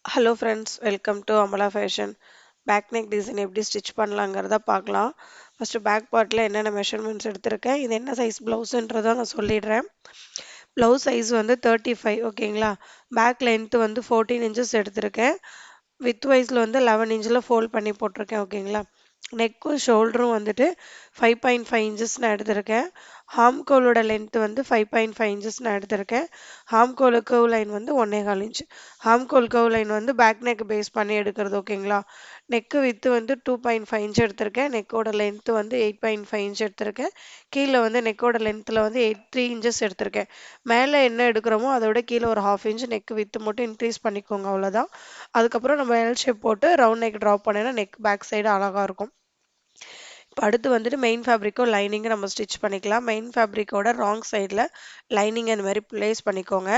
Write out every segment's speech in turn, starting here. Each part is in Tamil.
Hello friends, welcome to Amala fashion. Back neck design எப்படி ஸ்டிச் பண்ணலாங்கிறத பார்க்கலாம். ஃபஸ்ட்டு பேக் பார்ட்டில் என்னென்ன மெஷர்மெண்ட்ஸ் எடுத்திருக்கேன், இது என்ன சைஸ் ப்ளவுஸுன்றதை நான் சொல்லிடுறேன். ப்ளவுஸ் சைஸ் வந்து 35, ஓகேங்களா. பேக் லென்த்து வந்து 14 இன்ச்சஸ் எடுத்திருக்கேன். வித் வைஸில் வந்து 11 இன்ச்சில் ஃபோல்ட் பண்ணி போட்டிருக்கேன், ஓகேங்களா. நெக்கும் ஷோல்டரும் வந்துட்டு 5.5 இன்ச்சஸ் நான் எடுத்திருக்கேன். ஹாம்கோலோட லென்த் வந்து 5.5 இன்ச்சஸ் நான் எடுத்திருக்கேன். ஹாம்கோல் கர்வ் லைன் வந்து 1.25 இன்ச். ஹாம்கோல் கர்வ் லைன் வந்து பேக் நெக் பேஸ் பண்ணி எடுக்கிறது, ஓகேங்களா. நெக்கு வித்து வந்து 2.5 இன்ச் எடுத்திருக்கேன். நெக்கோட லென்த் வந்து 8.5 இன்ச் எடுத்திருக்கேன். கீழே வந்து நெக்கோட லென்த்தில் வந்து 3 இன்ச்சஸ் எடுத்திருக்கேன். மேலே என்ன எடுக்கிறோமோ அதோட கீழே ஒரு 1/2 இன்ச் நெக் வித்து மட்டும் இன்க்ரீஸ் பண்ணிக்கோங்க, அவ்வளோதான். அதுக்கப்புறம் நம்ம எல் ஷேப் போட்டு ரவுண்ட் நெக் ட்ரா பண்ணினா நெக் பேக் சைடு அழகாக இருக்கும். இப்போ அடுத்து வந்துட்டு மெயின் ஃபேப்ரிக்கோ லைனிங்கை நம்ம ஸ்டிச் பண்ணிக்கலாம். மெயின் ஃபேப்ரிக்கோட ராங் சைடில் லைனிங் அந்த மாதிரி ப்ளேஸ் பண்ணிக்கோங்க.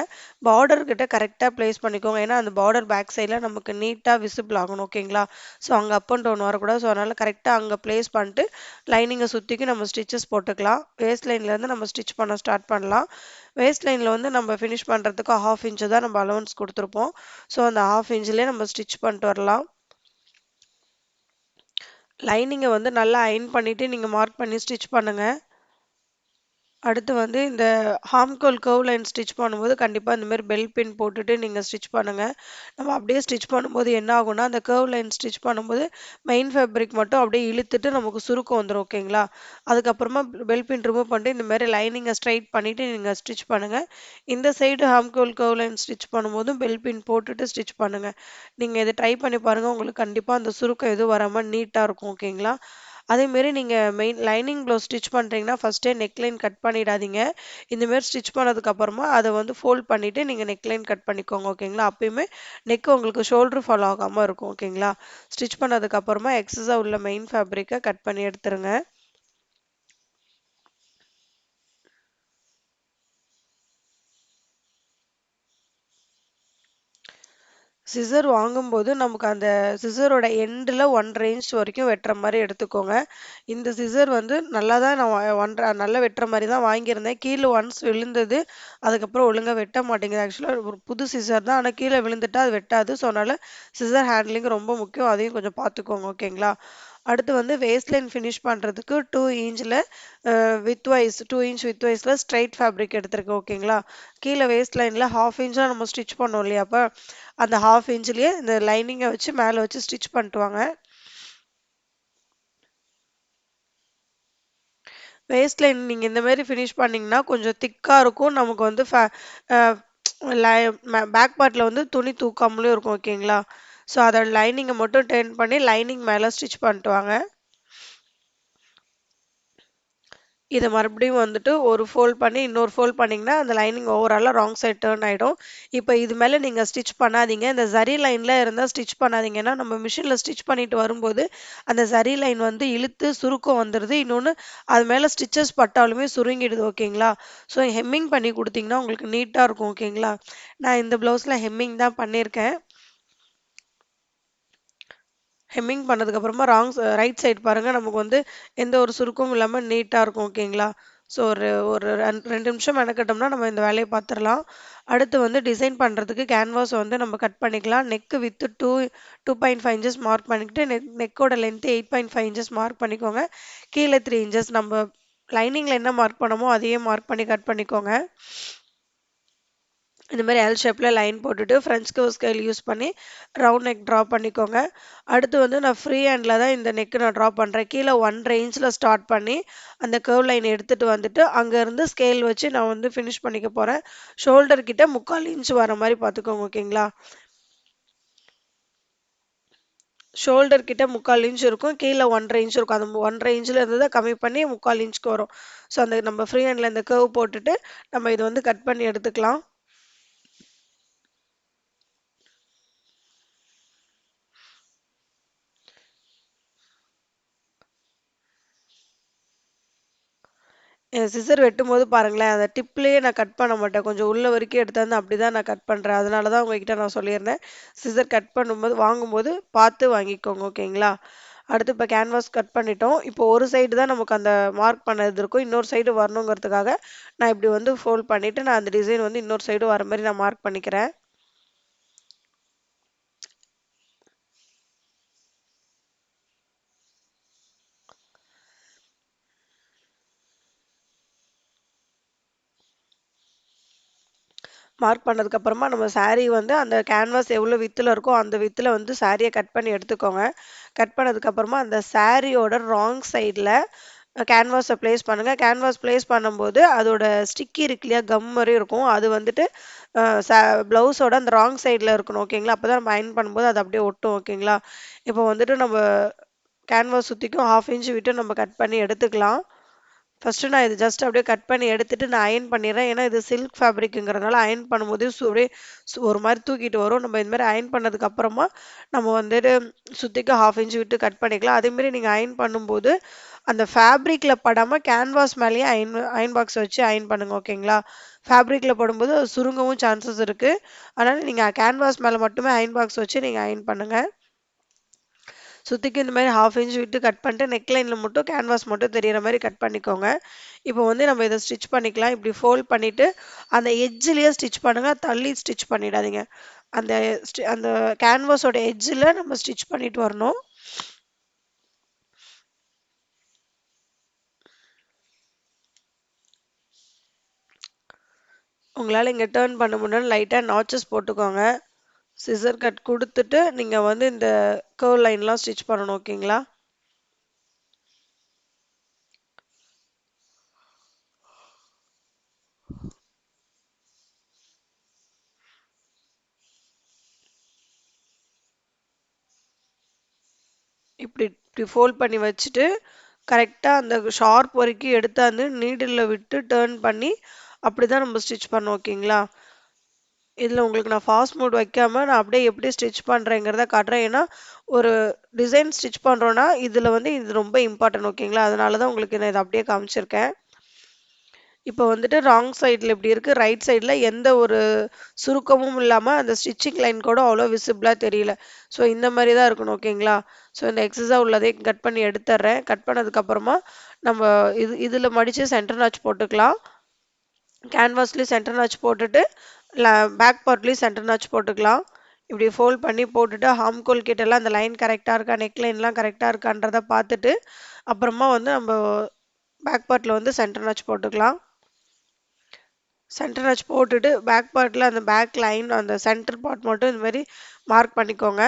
பார்டர் கிட்ட கரெக்டாக ப்ளேஸ் பண்ணிக்கோங்க. ஏன்னா அந்த பார்டர் பேக் சைடில் நமக்கு நீட்டாக விசிபிள் ஆகணும், ஓகேங்களா. ஸோ அங்கே அப் அண்ட் டவுன் வரக்கூடாது. ஸோ அதனால் கரெக்டாக அங்கே ப்ளேஸ் பண்ணிட்டு லைனிங்கை சுற்றிக்கு நம்ம ஸ்டிச்சஸ் போட்டுக்கலாம். வேஸ்ட் லைன்லேருந்து நம்ம ஸ்டிச் பண்ண ஸ்டார்ட் பண்ணலாம். வேஸ்ட் லைனில் வந்து நம்ம ஃபினிஷ் பண்ணுறதுக்கு 1/2 இன்ச்சு தான் நம்ம அலவன்ஸ் கொடுத்துருப்போம். ஸோ அந்த 1/2 இன்ச்லேயே நம்ம ஸ்டிச் பண்ணிட்டு வரலாம். லைனிங்கை வந்து நல்லா அயர்ன் பண்ணிவிட்டு நீங்கள் மார்க் பண்ணி ஸ்டிச் பண்ணுங்கள். அடுத்து வந்து இந்த ஹாம்கோல் கர்வ் லைன் ஸ்டிச் பண்ணும்போது கண்டிப்பாக இந்த மாதிரி பெல் பின் போட்டுட்டு நீங்கள் ஸ்டிச் பண்ணுங்கள். நம்ம அப்படியே ஸ்டிச் பண்ணும்போது என்ன ஆகும்னா, அந்த கர்வ் லைன் ஸ்டிச் பண்ணும்போது மெயின் ஃபேப்ரிக் மட்டும் அப்படியே இழுத்துட்டு நமக்கு சுருக்கம் வந்துடும், ஓகேங்களா. அதுக்கப்புறமா பெல் பின் ரிமூவ் பண்ணிட்டு இந்த மாதிரி லைனிங்கை ஸ்ட்ரைட் பண்ணிவிட்டு நீங்கள் ஸ்டிச் பண்ணுங்கள். இந்த சைடு ஹாம்கோல் கர்வ் லைன் ஸ்டிச் பண்ணும்போதும் பெல் பின் போட்டுட்டு ஸ்டிச் பண்ணுங்கள். நீங்கள் இதை ட்ரை பண்ணி பாருங்கள். உங்களுக்கு கண்டிப்பாக அந்த சுருக்கம் எதுவும் வராமல் நீட்டாக இருக்கும், ஓகேங்களா. அதேமாரி நீங்கள் மெயின் லைனிங் ப்ளவுஸ் ஸ்டிச் பண்ணுறீங்கன்னா ஃபஸ்ட்டே நெக்லைன் கட் பண்ணிடாதீங்க. இந்தமாரி ஸ்டிச் பண்ணதுக்கப்புறமா அதை வந்து ஃபோல்ட் பண்ணிவிட்டு நீங்கள் நெக்லைன் கட் பண்ணிக்கோங்க, ஓகேங்களா. அப்பயுமே நெக் உங்களுக்கு ஷோல்ட்ரு ஃபாலோ ஆகாமல் இருக்கும், ஓகேங்களா. ஸ்டிச் பண்ணதுக்கப்புறமா எக்ஸஸாக உள்ள மெயின் ஃபேப்ரிக்கை கட் பண்ணி எடுத்துருங்க. சிசர் வாங்கும்போது நமக்கு அந்த சிசரோட எண்டில் 1.5 இன்ச் வரைக்கும் வெட்டுற மாதிரி எடுத்துக்கோங்க. இந்த சிசர் வந்து நல்லா தான் நான் 1.5 நல்லா வெட்டுற மாதிரி தான் வாங்கியிருந்தேன். கீழே ஒன்ஸ் விழுந்தது, அதுக்கப்புறம் ஒழுங்காக வெட்ட மாட்டேங்குது. ஆக்சுவலாக ஒரு புது சிசர் தான், ஆனால் கீழே விழுந்துட்டா அது வெட்டாது. ஸோ அதனால் சிசர் ஹேண்ட்லிங் ரொம்ப முக்கியம். அதையும் கொஞ்சம் பார்த்துக்கோங்க, ஓகேங்களா. அடுத்து வந்து வேஸ்ட் லைன் ஃபினிஷ் பண்ணுறதுக்கு 2 இன்ச்சில் வித் வைஸ் 2 இன்ச் வித் வைஸில் ஸ்ட்ரைட் ஃபேப்ரிக் எடுத்திருக்கேன், ஓகேங்களா. கீழே வேஸ்ட் லைனில் 1/2 இன்ச்சாக நம்ம ஸ்டிச் பண்ணோம் இல்லையா, அப்போ அந்த 1/2 இன்ச்லேயே இந்த லைனிங்கை வச்சு மேலே வச்சு ஸ்டிச் பண்ணிட்டு வாங்க. வேஸ்ட் லைன் நீங்கள் இந்த மாதிரி ஃபினிஷ் பண்ணிங்கன்னா கொஞ்சம் திக்காக இருக்கும். நமக்கு வந்து பேக் பார்ட்டில் வந்து துணி தூக்காமலே இருக்கும், ஓகேங்களா. ஸோ அதோட லைனிங்கை மட்டும் டர்ன் பண்ணி லைனிங் மேலே ஸ்டிச் பண்ணிட்டு வாங்க. இதை மறுபடியும் வந்துட்டு ஒரு ஃபோல்ட் பண்ணி இன்னொரு ஃபோல்ட் பண்ணிங்கன்னா அந்த லைனிங் ஓவராலாக ராங் சைட் டேர்ன் ஆகிடும். இப்போ இது மேலே நீங்கள் ஸ்டிச் பண்ணாதீங்க. இந்த ஜரி லைனில் இருந்தால் ஸ்டிச் பண்ணாதீங்கன்னா நம்ம மிஷினில் ஸ்டிச் பண்ணிட்டு வரும்போது அந்த ஜரி லைன் வந்து இழுத்து சுருக்கம் வந்துடுது. இன்னொன்று அது மேலே ஸ்டிச்சஸ் பட்டாலுமே சுருங்கிடுது, ஓகேங்களா. ஸோ ஹெம்மிங் பண்ணி கொடுத்தீங்கன்னா உங்களுக்கு நீட்டாக இருக்கும், ஓகேங்களா. நான் இந்த ப்ளவுஸில் ஹெம்மிங் தான் பண்ணியிருக்கேன். ஹெம்மிங் பண்ணதுக்கப்புறமா ரைட் சைடு பாருங்கள், நமக்கு வந்து எந்த ஒரு சுருக்கமும் இல்லாமல் நீட்டாக இருக்கும், ஓகேங்களா. ஸோ ஒரு ஒரு 2 நிமிஷம் மெனக்கட்டோம்னா நம்ம இந்த வேலையை பார்த்துடலாம். அடுத்து வந்து டிசைன் பண்ணுறதுக்கு கேன்வாஸ் வந்து நம்ம கட் பண்ணிக்கலாம். நெக்கு வித்து 2.5 இன்ச்சஸ் மார்க் பண்ணிக்கிட்டு நெக்கோட லென்த்து 8.5 இன்ச்சஸ் மார்க் பண்ணிக்கோங்க. கீழே 3 இன்ச்சஸ் நம்ம லைனிங்கில் என்ன மார்க் பண்ணமோ அதையே மார்க் பண்ணி கட் பண்ணிக்கோங்க. இந்த மாதிரி எல் ஷேப்பில் லைன் போட்டுட்டு ஃப்ரெஞ்ச் கர்வ் ஸ்கேல் யூஸ் பண்ணி ரவுண்ட் நெக் ட்ரா பண்ணிக்கோங்க. அடுத்து வந்து நான் ஃப்ரீ ஹேண்டில் தான் இந்த நெக்கு நான் ட்ரா பண்ணுறேன். கீழே 1.5 இன்ச்சில் ஸ்டார்ட் பண்ணி அந்த கர்வ் லைன் எடுத்துகிட்டு வந்துட்டு அங்கேருந்து ஸ்கேல் வச்சு நான் வந்து ஃபினிஷ் பண்ணிக்க போகிறேன். ஷோல்டர் கிட்ட 3/4 இன்ச் வர மாதிரி பார்த்துக்கோங்க, ஓகேங்களா. ஷோல்டர் கிட்ட 3/4 இன்ச் இருக்கும், கீழே 1.5 இன்ச் இருக்கும். அந்த 1.5 இன்ச்சில் இருந்து தான் கம்மி பண்ணி 3/4 இன்ச்சுக்கு வரும். ஸோ அந்த நம்ம ஃப்ரீ ஹேண்டில் இந்த கர்வ் போட்டுட்டு நம்ம இதை வந்து கட் பண்ணி எடுத்துக்கலாம். சிசர் வெட்டும்போது பாருங்களேன், அந்த டிப்லேயே நான் கட் பண்ண மாட்டேன். கொஞ்சம் உள்ள வரைக்கும் எடுத்தாந்து அப்படி தான் நான் கட் பண்ணுறேன். அதனால தான் உங்ககிட்ட நான் சொல்லியிருந்தேன். சிசர் கட் பண்ணும்போது வாங்கும்போது பார்த்து வாங்கிக்கோங்க, ஓகேங்களா. அடுத்து இப்போ கேன்வாஸ் கட் பண்ணிட்டோம். இப்போ ஒரு சைடு தான் நமக்கு அந்த மார்க் பண்ணது இருக்கும். இன்னொரு சைடு வரணுங்கிறதுக்காக நான் இப்படி வந்து ஃபோல்ட் பண்ணிவிட்டு நான் அந்த டிசைன் வந்து இன்னொரு சைடு வர மாதிரி நான் மார்க் பண்ணிக்கிறேன். மார்க் பண்ணதுக்கு அப்புறமா நம்ம saree வந்து அந்த கேன்வாஸ் எவ்வளோ வித்துல இருக்கோ அந்த வித்துல வந்து சாரியை கட் பண்ணி எடுத்துக்கோங்க. கட் பண்ணதுக்கு அப்புறமா அந்த சாரியோட ராங் சைடில் கேன்வாஸை ப்ளேஸ் பண்ணுங்க. கேன்வாஸ் ப்ளேஸ் பண்ணும்போது அதோட ஸ்டிக்கி இருக்கு இல்லையா, கம் மாதிரி இருக்கும். அது வந்துட்டு ப்ளவுஸோட அந்த ராங் சைடில் இருக்கணும். ஓகேங்களா? அப்போ தான் நம்ம அயன் பண்ணும்போது அது அப்படியே ஒட்டும். ஓகேங்களா? இப்போ வந்துட்டு நம்ம கேன்வாஸ் சுற்றிக்கும் 1/2 இன்ச் விட்டு நம்ம கட் பண்ணி எடுத்துக்கலாம். ஃபர்ஸ்ட்டு நான் இது ஜஸ்ட் அப்படியே கட் பண்ணி எடுத்துட்டு நான் அயர்ன் பண்ணிடுறேன். ஏன்னா இது சில்க் ஃபேப்ரிக்குங்கிறதுனால அயர்ன் பண்ணும்போது அப்படியே ஒரு மாதிரி தூக்கிட்டு வரும். நம்ம இந்த மாதிரி அயர்ன் பண்ணதுக்கு அப்புறமா நம்ம வந்துட்டு சுத்திக்கு 1/2 இன்ச் விட்டு கட் பண்ணிக்கலாம். அதே மாதிரி நீங்க அயர்ன் பண்ணும்போது அந்த ஃபேப்ரிக்ல படாம கேன்வாஸ் மேலேயே அயர்ன் பாக்ஸ் வச்சு அயர்ன் பண்ணுங்க. ஓகேங்களா? ஃபேப்ரிக்ல படும்போது அது சுருங்கவும் சான்சஸ் இருக்கு. அதனால நீங்க கேன்வாஸ் மேல மட்டுமே அயர்ன் பாக்ஸ் வச்சு நீங்க அயர்ன் பண்ணுங்க. சுத்திக்கு இந்த மாதிரி 1/2 இன்ச் விட்டு கட் பண்ணிட்டு நெக்லைன்ல மட்டும் கேன்வாஸ் மட்டும் தெரியிற மாதிரி கட் பண்ணிக்கோங்க. இப்போ வந்து நம்ம இதை ஸ்டிச் பண்ணிக்கலாம். இப்படி ஃபோல்ட் பண்ணிட்டு அந்த எட்ஜ்லயே ஸ்டிச் பண்ணுங்க. தள்ளி ஸ்டிச் பண்ணிடாதீங்க. அந்த அந்த கேன்வாஸோட எட்ஜில் நம்ம ஸ்டிச் பண்ணிட்டு வரணும். உங்களால் இங்கே டேர்ன் பண்ண முடியும். லைட்டாக நாச்சஸ் போட்டுக்கோங்க. சிசர் கட் கொடுத்துட்டு நீங்கள் வந்து இந்த கர்வ் லைன்லாம் ஸ்டிச் பண்ணணும். ஓகேங்களா? இப்படி இப்படி ஃபோல்ட் பண்ணி வச்சுட்டு கரெக்டாக அந்த ஷார்ப் வரைக்கும் எடுத்தாந்து நீடில் விட்டு டேர்ன் பண்ணி அப்படி தான் நம்ம ஸ்டிச் பண்ணோம். ஓகேங்களா? இதில் உங்களுக்கு நான் ஃபாஸ்ட் மோட் வைக்காம நான் அப்படியே எப்படி ஸ்டிச் பண்ணுறேங்கிறத காட்டுறேன். ஏன்னா ஒரு டிசைன் ஸ்டிச் பண்ணுறோன்னா இதில் வந்து இது ரொம்ப இம்பார்ட்டன்ட். ஓகேங்களா? அதனால தான் உங்களுக்கு நான் இதை அப்படியே காமிச்சிருக்கேன். இப்போ வந்துட்டு ராங் சைடில் இப்படி இருக்குது. ரைட் சைடில் எந்த ஒரு சுருக்கமும் இல்லாமல் அந்த ஸ்டிச்சிங் லைன் கூட அவ்வளோ விசிபிளாக தெரியல. ஸோ இந்த மாதிரி தான் இருக்கணும். ஓகேங்களா? ஸோ இந்த எக்ஸஸாக உள்ளதையும் கட் பண்ணி எடுத்துட்றேன். கட் பண்ணதுக்கப்புறமா நம்ம இதில் மடித்து சென்டர் நாச் போட்டுக்கலாம். கேன்வாஸ்லேயும் சென்டர் நாச் போட்டுட்டு பேக் பார்ட்லேயும் சென்டர் நாச் போட்டுக்கலாம். இப்படி ஃபோல்ட் பண்ணி போட்டுட்டு ஹாம்கோல் கிட்டலாம் அந்த லைன் கரெக்டாக இருக்கா, நெக் லைன்லாம் கரெக்டாக இருக்கான்றதை பார்த்துட்டு அப்புறமா வந்து நம்ம பேக் பார்ட்டில் வந்து சென்டர் நாச் போட்டுக்கலாம். சென்டர் நாச் போட்டுட்டு பேக் பார்ட்டில் அந்த பேக் லைன் அந்த சென்டர் பார்ட் மட்டும் இந்த மாதிரி மார்க் பண்ணிக்கோங்க.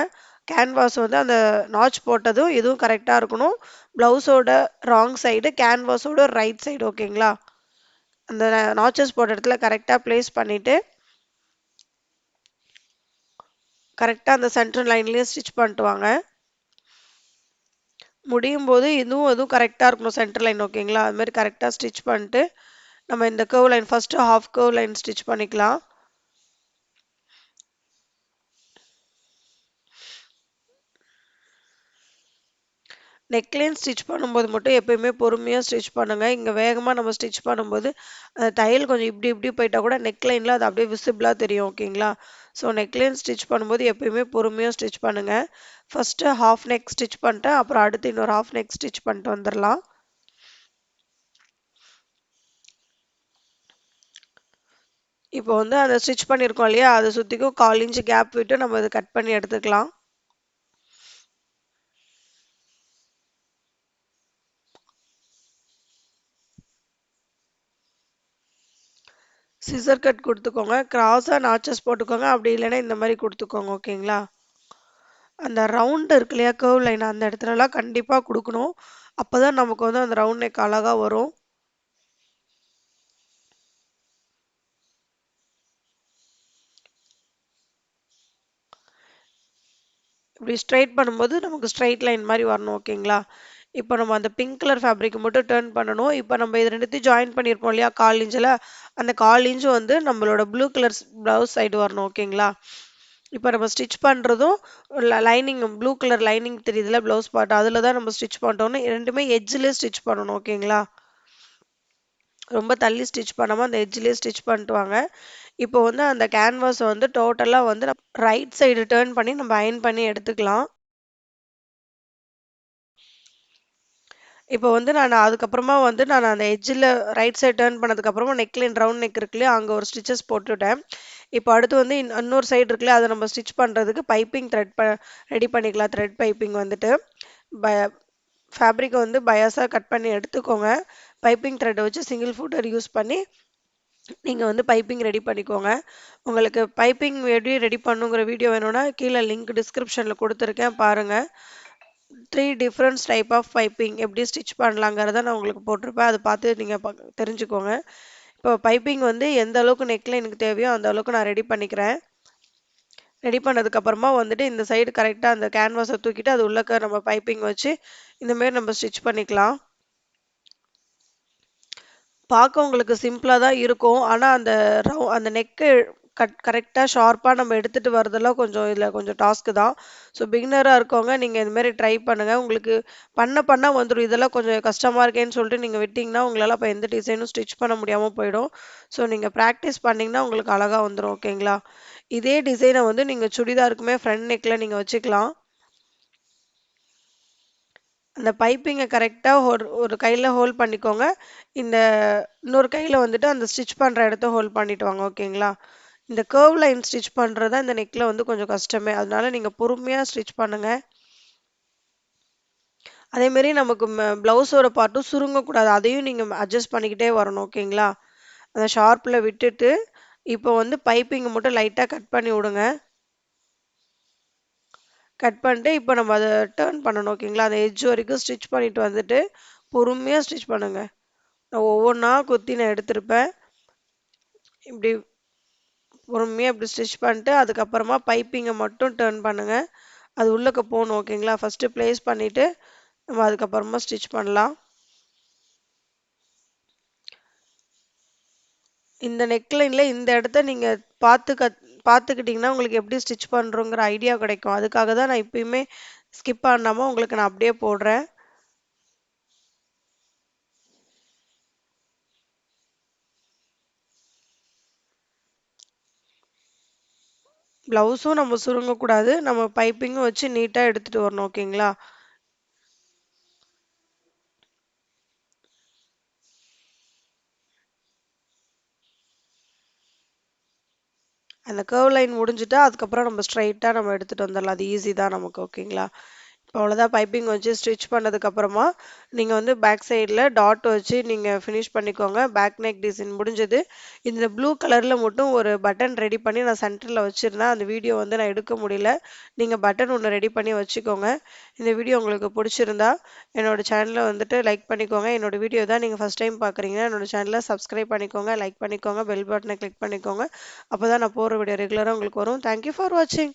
கேன்வாஸ் வந்து அந்த நாச் போட்டதும் இதுவும் கரெக்டாக இருக்கணும். ப்ளவுஸோட ராங் சைடு, கேன்வாஸோட ரைட் சைடு. ஓகேங்களா? அந்த நாச்சஸ் போட்ட இடத்துல கரெக்டாக ப்ளேஸ் பண்ணிவிட்டு கரெக்டாக அந்த சென்டர் லைன்லேயே ஸ்டிச் பண்ணிட்டு வாங்க. முடியும் போது இதுவும் கரெக்டாக இருக்கணும் சென்டர் லைன். ஓகேங்களா? அது மாதிரி கரெக்டாக ஸ்டிச் பண்ணிட்டு நம்ம இந்த curve line first half curve line stitch பண்ணிக்கலாம். நெக்லைன் ஸ்டிச் பண்ணும்போது மட்டும் எப்பயுமே பொறுமையாக ஸ்டிச் பண்ணுங்க. இங்கே வேகமாக நம்ம ஸ்டிச் பண்ணும்போது அந்த தையல் கொஞ்சம் இப்படி இப்படி போயிட்டா கூட நெக்லைனில் அது அப்படியே விசிபிளாக தெரியும். ஓகேங்களா? ஸோ நெக்லைன் ஸ்டிச் பண்ணும்போது எப்பயுமே பொறுமையாக ஸ்டிச் பண்ணுங்க. ஃபர்ஸ்ட்டு ஹாஃப் நெக் ஸ்டிச் பண்ணிட்டேன். அப்புறம் அடுத்து இன்னொரு ஹாஃப் நெக் ஸ்டிச் பண்ணிட்டு வந்துடலாம். இப்போ வந்து அதை ஸ்டிச் பண்ணியிருக்கோம் இல்லையா, அதை சுற்றிக்கும் 1/4 இன்ச் கேப் விட்டு நம்ம அதை கட் பண்ணி எடுத்துக்கலாம். சிசர் கட் கொடுத்துக்கோங்க. கிராஸாக நாச்சஸ் போட்டுக்கோங்க. அப்படி இல்லைன்னா இந்த மாதிரி கொடுத்துக்கோங்க. ஓகேங்களா? அந்த ரவுண்ட் இருக்கு இல்லையா, கர்வ் லைன் அந்த இடத்துலலாம் கண்டிப்பாக கொடுக்கணும். அப்போ தான் நமக்கு வந்து அந்த ரவுண்ட் நெக் அழகாக வரும். இப்படி ஸ்ட்ரைட் பண்ணும்போது நமக்கு ஸ்ட்ரைட் லைன் மாதிரி வரணும். ஓகேங்களா? இப்போ நம்ம அந்த பிங்க் கலர் ஃபேப்ரிக் மட்டும் டேர்ன் பண்ணணும். இப்போ நம்ம இது ரெண்டுத்தையும் ஜாயின் பண்ணியிருப்போம் இல்லையா 1/4 இன்ச்சில், அந்த 1/4 இன்ச் வந்து நம்மளோட ப்ளூ கலர் ப்ளவுஸ் சைடு வரணும். ஓகேங்களா? இப்போ நம்ம ஸ்டிச் பண்ணுறதும் லைனிங் ப்ளூ கலர் லைனிங் தெரியுதுல ப்ளவுஸ் பார்ட், அதில் தான் நம்ம ஸ்டிச் பண்ணுறோன்னு ரெண்டுமே எட்ஜிலே ஸ்டிச் பண்ணணும். ஓகேங்களா? ரொம்ப தள்ளி ஸ்டிச் பண்ணாமல் அந்த எட்ஜ்லேயே ஸ்டிச் பண்ணிட்டு வாங்க. இப்போ வந்து அந்த கேன்வாஸை வந்து டோட்டலாக வந்து ரைட் சைடு டேர்ன் பண்ணி நம்ம அயன் பண்ணி எடுத்துக்கலாம். இப்போ வந்து நான் அதுக்கப்புறமா வந்து நான் அந்த எட்ஜில் ரைட் சைடு டேர்ன் பண்ணதுக்கப்புறமா நெக்லைன் ரவுண்ட் நெக் இருக்குல்லையா, அங்கே ஒரு ஸ்டிச்சஸ் போட்டுவிட்டேன். இப்போ அடுத்து வந்து இன்னொரு சைடு இருக்குல்லையா, அதை நம்ம ஸ்டிச் பண்ணுறதுக்கு பைப்பிங் ரெடி பண்ணிக்கலாம். த்ரெட் பைப்பிங் வந்துட்டு ஃபேப்ரிக்கை வந்து பயாஸாக கட் பண்ணி எடுத்துக்கோங்க. பைப்பிங் த்ரெட்டை வச்சு சிங்கிள் ஃபுட்டர் யூஸ் பண்ணி நீங்கள் வந்து பைப்பிங் ரெடி பண்ணிக்கோங்க. உங்களுக்கு பைப்பிங் எப்படி ரெடி பண்ணுங்கிற வீடியோ வேணும்னா கீழே லிங்க் டிஸ்கிரிப்ஷனில் கொடுத்துருக்கேன் பாருங்கள். 3 டிஃப்ரெண்ட்ஸ் டைப் ஆஃப் பைப்பிங் எப்படி ஸ்டிச் பண்ணலாங்கிறத நான் உங்களுக்கு போட்டிருப்பேன். அதை பார்த்து நீங்கள் தெரிஞ்சுக்கோங்க. இப்போ பைப்பிங் வந்து எந்த அளவுக்கு நெக்கில் எனக்கு தேவையோ அந்த அளவுக்கு நான் ரெடி பண்ணிக்கிறேன். ரெடி பண்ணதுக்கப்புறமா வந்துட்டு இந்த சைடு கரெக்டாக அந்த கேன்வாஸை தூக்கிட்டு அது உள்ளக்க நம்ம பைப்பிங் வச்சு இந்தமாரி நம்ம ஸ்டிச் பண்ணிக்கலாம். பார்க்க உங்களுக்கு சிம்பிளாக தான் இருக்கும். ஆனால் அந்த நெக்கு கரெக்டாக ஷார்ப்பாக நம்ம எடுத்துகிட்டு வரதெல்லாம் கொஞ்சம் இதில் கொஞ்சம் டாஸ்க்கு தான். ஸோ பிகினராக இருக்கவங்க நீங்கள் இதுமாரி ட்ரை பண்ணுங்கள். உங்களுக்கு பண்ண வந்துடும். இதெல்லாம் கொஞ்சம் கஷ்டமாக இருக்கேன்னு சொல்லிட்டு நீங்கள் விட்டிங்கன்னா உங்களால் அப்போ எந்த டிசைனும் ஸ்டிச் பண்ண முடியாமல் போயிடும். ஸோ நீங்கள் ப்ராக்டிஸ் பண்ணிங்கன்னா உங்களுக்கு அழகாக வந்துடும். ஓகேங்களா? இதே டிசைனை வந்து நீங்கள் சுடிதாருக்குமே ஃப்ரண்ட் நெக்கில் நீங்கள் வச்சுக்கலாம். அந்த பைப்பிங்கை கரெக்டாக ஒரு கையில் ஹோல்ட் பண்ணிக்கோங்க. இந்த இன்னொரு கையில் வந்துட்டு அந்த ஸ்டிச் பண்ணுற இடத்த ஹோல்ட் பண்ணிட்டு வாங்க. ஓகேங்களா? இந்த கர்வ் லைன் ஸ்டிச் பண்ணுறது தான் இந்த நெக்கில் வந்து கொஞ்சம் கஷ்டமே. அதனால நீங்கள் பொறுமையாக ஸ்டிச் பண்ணுங்கள். அதேமாரி நமக்கு ப்ளவுஸோட பார்ட்டும் சுருங்கக்கூடாது. அதையும் நீங்கள் அட்ஜஸ்ட் பண்ணிக்கிட்டே வரணும். ஓகேங்களா? அந்த ஷார்ப்பில் விட்டுட்டு இப்போ வந்து பைப்பிங்கை மட்டும் லைட்டாக கட் பண்ணி விடுங்க. கட் பண்ணிட்டு இப்போ நம்ம அதை டேர்ன் பண்ணணும். ஓகேங்களா? அந்த எட்ஜ் வரைக்கும் ஸ்டிச் பண்ணிட்டு வந்துட்டு பொறுமையாக ஸ்டிச் பண்ணுங்க. நான் ஒவ்வொன்றா குத்தி நான் எடுத்திருப்பேன். இப்படி பொறுமையாக இப்படி ஸ்டிச் பண்ணிட்டு அதுக்கப்புறமா பைப்பிங்கை மட்டும் டேர்ன் பண்ணுங்க. அது உள்ளக்க போகணும். ஓகேங்களா? ஃபஸ்ட்டு ப்ளேஸ் பண்ணிவிட்டு நம்ம அதுக்கப்புறமா ஸ்டிச் பண்ணலாம். இந்த நெக்லைனில் இந்த இடத்த நீங்கள் பார்த்துக்கிட்டிங்கன்னா உங்களுக்கு எப்படி ஸ்டிச் பண்ணுறோங்கிற ஐடியா கிடைக்கும். அதுக்காக தான் நான் இப்பயுமே ஸ்கிப் பண்ணாமல் உங்களுக்கு நான் அப்படியே போடுறேன். ப்ளவுஸும் நம்ம சுருங்கக்கூடாது. நம்ம பைப்பிங்கும் வச்சு நீட்டாக எடுத்துகிட்டு வரணும். ஓகேங்களா? அந்த கர்வ் லைன் முடிஞ்சுட்டா அதுக்கப்புறம் நம்ம ஸ்ட்ரைட்டாக நம்ம எடுத்துகிட்டு வந்துடலாம். அது ஈஸி தான் நமக்கு. ஓகேங்களா? இப்போ அவ்வளோதான். பைப்பிங் வச்சு ஸ்டிச் பண்ணதுக்கப்புறமா நீங்கள் வந்து பேக் சைடில் டாட் வச்சு நீங்கள் ஃபினிஷ் பண்ணிக்கோங்க. பேக் நெக் டிசைன் முடிஞ்சது. இந்த ப்ளூ கலரில் மட்டும் ஒரு பட்டன் ரெடி பண்ணி நான் சென்டரில் வச்சுருந்தேன். அந்த வீடியோ வந்து நான் எடுக்க முடியல. நீங்கள் பட்டன் ஒன்று ரெடி பண்ணி வச்சுக்கோங்க. இந்த வீடியோ உங்களுக்கு பிடிச்சிருந்தா என்னோட சேனலை வந்துட்டு லைக் பண்ணிக்கோங்க. என்னோட வீடியோ தான் நீங்கள் ஃபஸ்ட் டைம் பார்க்குறீங்கன்னா என்னோட சேனலை சப்ஸ்கிரைப் பண்ணிக்கோங்க, லைக் பண்ணிக்கோங்க, பெல் பட்டனை கிளிக் பண்ணிக்கோங்க. அப்போ தான் நான் போடுற வீடியோ ரெகுலராக உங்களுக்கு வரும். தேங்க்யூ ஃபார் வாட்சிங்.